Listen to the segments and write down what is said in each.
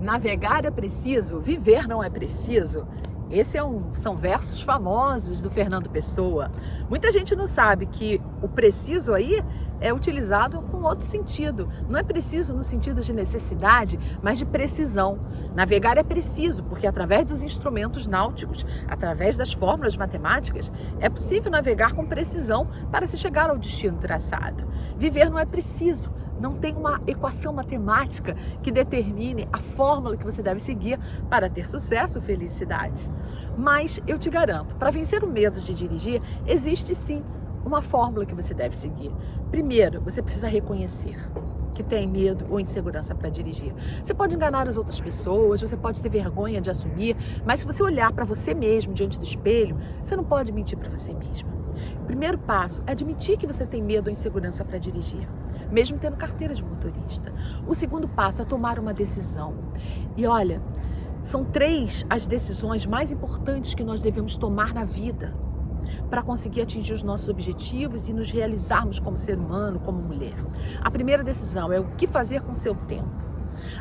navegar é preciso, viver não é preciso. São versos famosos do Fernando Pessoa. Muita gente não sabe que o preciso aí é utilizado com outro sentido. Não é preciso no sentido de necessidade, mas de precisão. Navegar é preciso, porque através dos instrumentos náuticos, através das fórmulas matemáticas, é possível navegar com precisão para se chegar ao destino traçado. Viver não é preciso. Não tem uma equação matemática que determine a fórmula que você deve seguir para ter sucesso ou felicidade. Mas eu te garanto, para vencer o medo de dirigir, existe sim uma fórmula que você deve seguir. Primeiro, você precisa reconhecer que tem medo ou insegurança para dirigir. Você pode enganar as outras pessoas, você pode ter vergonha de assumir, mas se você olhar para você mesmo diante do espelho, você não pode mentir para você mesma. O primeiro passo é admitir que você tem medo ou insegurança para dirigir, mesmo tendo carteira de motorista. O segundo passo é tomar uma decisão. E olha, são 3 as decisões mais importantes que nós devemos tomar na vida para conseguir atingir os nossos objetivos e nos realizarmos como ser humano, como mulher. A primeira decisão é o que fazer com o seu tempo.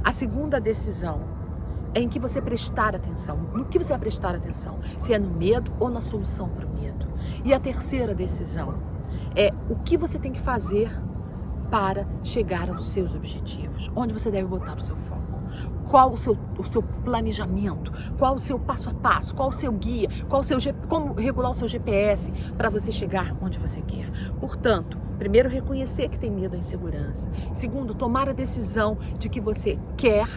A segunda decisão é em que você prestar atenção. No que você vai prestar atenção? Se é no medo ou na solução para o medo. E a terceira decisão é o que você tem que fazer para chegar aos seus objetivos. Onde você deve botar o seu foco. Qual o seu planejamento, qual o seu passo a passo, qual o seu guia, como regular o seu GPS para você chegar onde você quer. Portanto, primeiro, reconhecer que tem medo ou insegurança. Segundo, tomar a decisão de que você quer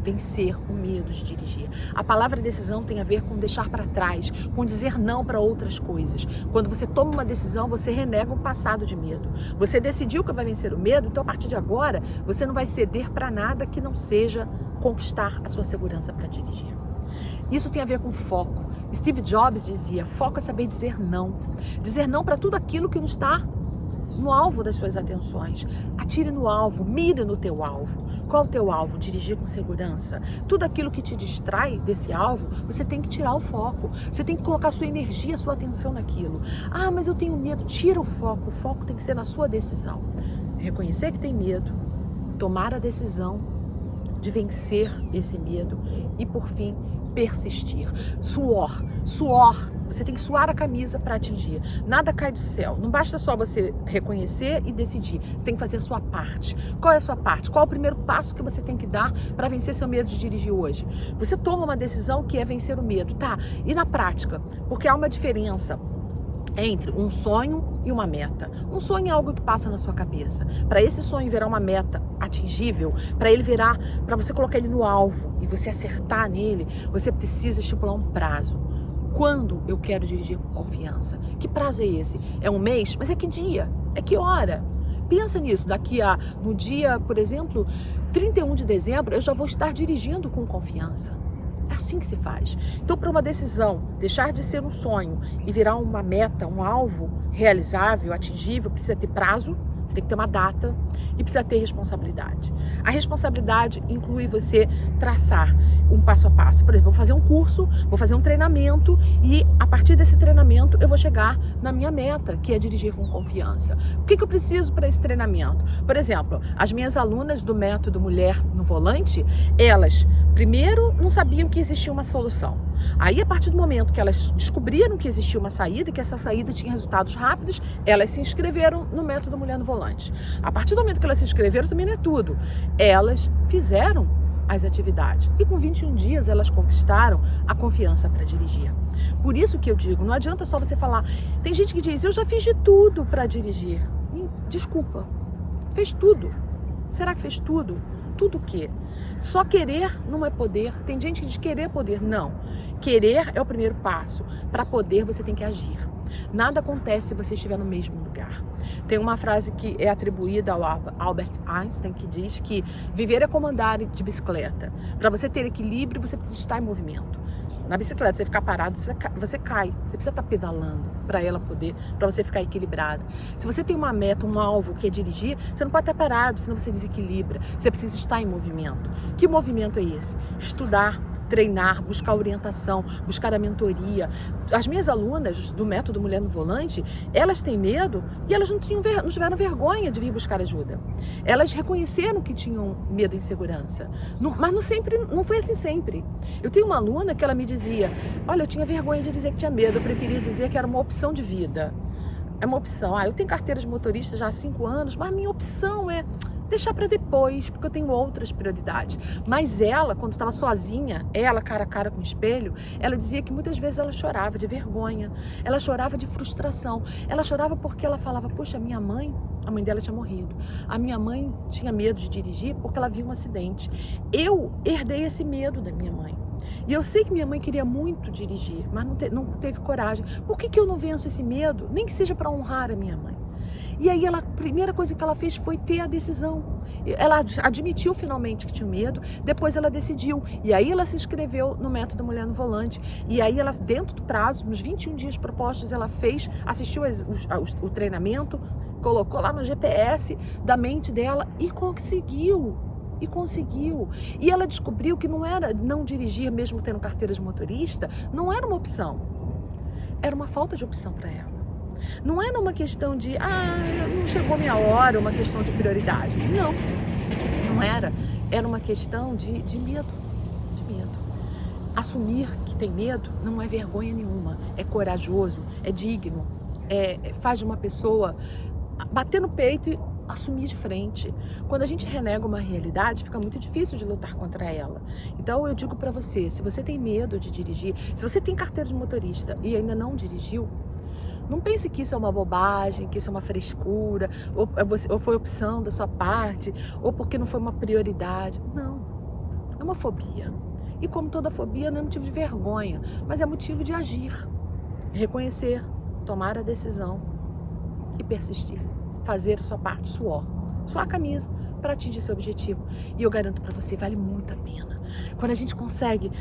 vencer o medo de dirigir. A palavra decisão tem a ver com deixar para trás, com dizer não para outras coisas. Quando você toma uma decisão, você renega um passado de medo. Você decidiu que vai vencer o medo, então a partir de agora, você não vai ceder para nada que não seja conquistar a sua segurança para dirigir. Isso tem a ver com foco. Steve Jobs dizia, foco é saber dizer não. Dizer não para tudo aquilo que não está no alvo das suas atenções. Atire no alvo, mire no teu alvo. Qual o teu alvo? Dirigir com segurança. Tudo aquilo que te distrai desse alvo, você tem que tirar o foco. Você tem que colocar sua energia, sua atenção naquilo. Ah, mas eu tenho medo. Tira o foco tem que ser na sua decisão. Reconhecer que tem medo, tomar a decisão de vencer esse medo e, por fim, persistir. Suor. Você tem que suar a camisa para atingir. Nada cai do céu. Não basta só você reconhecer e decidir. Você tem que fazer a sua parte. Qual é a sua parte? Qual é o primeiro passo que você tem que dar para vencer seu medo de dirigir hoje? Você toma uma decisão que é vencer o medo, tá? E na prática? Porque há uma diferença entre um sonho e uma meta. Um sonho é algo que passa na sua cabeça. Para esse sonho virar uma meta atingível, para você colocar ele no alvo e você acertar nele, você precisa estipular um prazo. Quando eu quero dirigir com confiança? Que prazo é esse? É um mês? Mas é que dia? É que hora? Pensa nisso, no dia, por exemplo, 31 de dezembro, eu já vou estar dirigindo com confiança. É assim que se faz. Então, para uma decisão deixar de ser um sonho e virar uma meta, um alvo realizável, atingível, precisa ter prazo, você tem que ter uma data e precisa ter responsabilidade. A responsabilidade inclui você traçar um passo a passo. Por exemplo, vou fazer um curso, vou fazer um treinamento e a partir desse treinamento eu vou chegar na minha meta, que é dirigir com confiança. O que eu preciso para esse treinamento? Por exemplo, as minhas alunas do método Mulher no Volante, elas primeiro não sabiam que existia uma solução. Aí, a partir do momento que elas descobriram que existia uma saída e que essa saída tinha resultados rápidos, elas se inscreveram no método Mulher no Volante. A partir do momento que elas se inscreveram, também não é tudo. Elas fizeram as atividades e com 21 dias elas conquistaram a confiança para dirigir. Por isso que eu digo, não adianta só você falar. Tem gente que diz, eu já fiz de tudo para dirigir. Desculpa, fez tudo. Será que fez tudo? Tudo o quê? Só querer não é poder. Tem gente que diz querer é poder. Não. Querer é o primeiro passo. Para poder, você tem que agir. Nada acontece se você estiver no mesmo lugar. Tem uma frase que é atribuída ao Albert Einstein, que diz que viver é como andar de bicicleta. Para você ter equilíbrio, você precisa estar em movimento. Na bicicleta, você ficar parado, você cai. Você precisa estar pedalando para você ficar equilibrado. Se você tem uma meta, um alvo que é dirigir, você não pode estar parado, senão você desequilibra. Você precisa estar em movimento. Que movimento é esse? Estudar, treinar, buscar orientação, buscar a mentoria. As minhas alunas do método Mulher no Volante, elas têm medo e elas não tiveram vergonha de vir buscar ajuda. Elas reconheceram que tinham medo e insegurança, mas não foi assim sempre. Eu tenho uma aluna que ela me dizia, olha, eu tinha vergonha de dizer que tinha medo, eu preferia dizer que era uma opção de vida. É uma opção. Eu tenho carteira de motorista já há 5 anos, mas a minha opção é deixar para depois, porque eu tenho outras prioridades. Mas ela, quando estava sozinha, ela cara a cara com o espelho, ela dizia que muitas vezes ela chorava de vergonha, ela chorava de frustração, ela chorava porque ela falava, poxa, a mãe dela tinha morrido, a minha mãe tinha medo de dirigir porque ela viu um acidente. Eu herdei esse medo da minha mãe. E eu sei que minha mãe queria muito dirigir, mas não teve coragem. Por que eu não venço esse medo? Nem que seja para honrar a minha mãe. E aí a primeira coisa que ela fez foi ter a decisão. Ela admitiu finalmente que tinha medo, depois ela decidiu. E aí ela se inscreveu no método Mulher no Volante. E aí ela, dentro do prazo, nos 21 dias propostos, ela assistiu o treinamento, colocou lá no GPS da mente dela e conseguiu. E ela descobriu que não dirigir, mesmo tendo carteira de motorista, não era uma opção. Era uma falta de opção para ela. Não era uma questão de, não chegou minha hora, uma questão de prioridade. Não era. Era uma questão de medo. De medo. Assumir que tem medo não é vergonha nenhuma. É corajoso, é digno. Faz de uma pessoa bater no peito e assumir de frente. Quando a gente renega uma realidade, fica muito difícil de lutar contra ela. Então eu digo para você, se você tem medo de dirigir, se você tem carteira de motorista e ainda não dirigiu, não pense que isso é uma bobagem, que isso é uma frescura, ou foi opção da sua parte, ou porque não foi uma prioridade. Não, é uma fobia. E como toda fobia, não é motivo de vergonha, mas é motivo de agir, reconhecer, tomar a decisão e persistir. Fazer a sua parte, suar a camisa para atingir seu objetivo. E eu garanto para você, vale muito a pena. Quando a gente consegue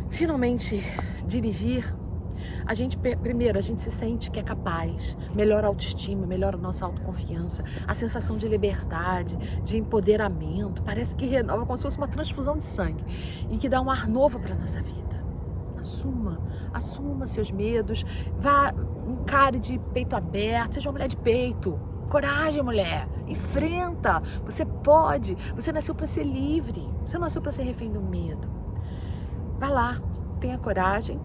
finalmente dirigir, primeiro, a gente se sente que é capaz, melhora a autoestima, melhora a nossa autoconfiança, a sensação de liberdade, de empoderamento, parece que renova, como se fosse uma transfusão de sangue e que dá um ar novo para a nossa vida. Assuma seus medos, encare de peito aberto, seja uma mulher de peito. Coragem, mulher, enfrenta, você pode, você nasceu para ser livre, você não nasceu para ser refém do medo. Vai lá, tenha coragem,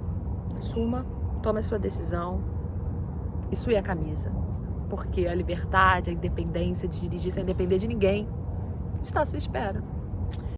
assuma, tome a sua decisão e sue a camisa, porque a liberdade, a independência de dirigir sem depender de ninguém está à sua espera.